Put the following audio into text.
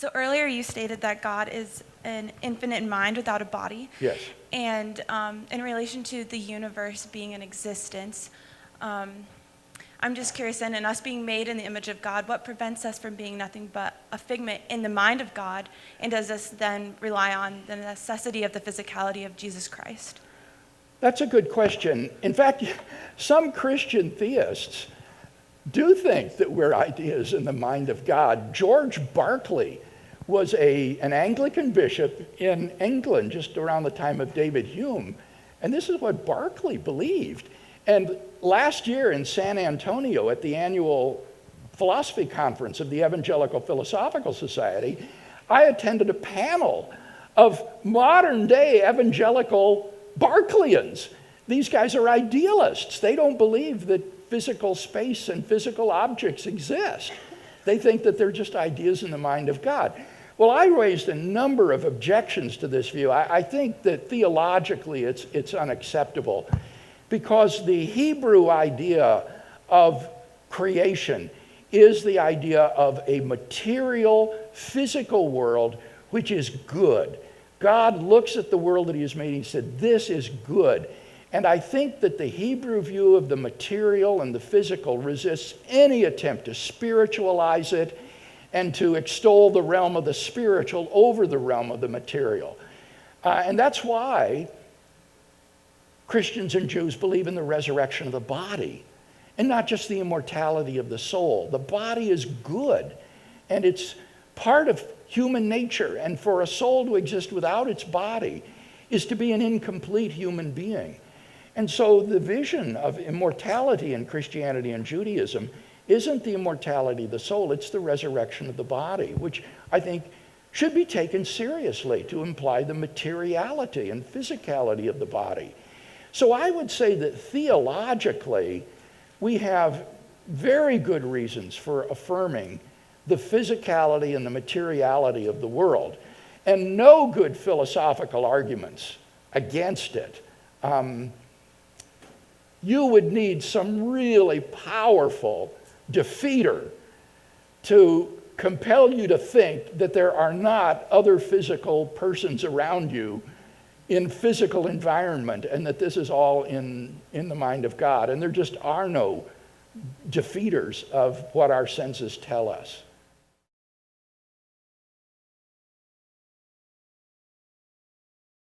So earlier you stated that God is an infinite mind without a body. Yes. And in relation to the universe being in existence, I'm just curious then, in us being made in the image of God, what prevents us from being nothing but a figment in the mind of God? And does this then rely on the necessity of the physicality of Jesus Christ? That's a good question. In fact, some Christian theists do think that we're ideas in the mind of God. George Berkeley was an Anglican bishop in England just around the time of David Hume. And this is what Berkeley believed. And last year in San Antonio at the annual philosophy conference of the Evangelical Philosophical Society, I attended a panel of modern day evangelical Berkeleyans. These guys are idealists. They don't believe that physical space and physical objects exist. They think that they're just ideas in the mind of God. Well, I raised a number of objections to this view. I think that theologically it's unacceptable because the Hebrew idea of creation is the idea of a material, physical world which is good. God looks at the world that he has made and he said, this is good. And I think that the Hebrew view of the material and the physical resists any attempt to spiritualize it and to extol the realm of the spiritual over the realm of the material. And that's why Christians and Jews believe in the resurrection of the body and not just the immortality of the soul. The body is good and it's part of human nature. And for a soul to exist without its body is to be an incomplete human being. And so the vision of immortality in Christianity and Judaism isn't the immortality of the soul, it's the resurrection of the body, which I think should be taken seriously to imply the materiality and physicality of the body. So I would say that theologically, we have very good reasons for affirming the physicality and the materiality of the world, and no good philosophical arguments against it. You would need some really powerful defeater to compel you to think that there are not other physical persons around you in physical environment and that this is all in the mind of God. And there just are no defeaters of what our senses tell us.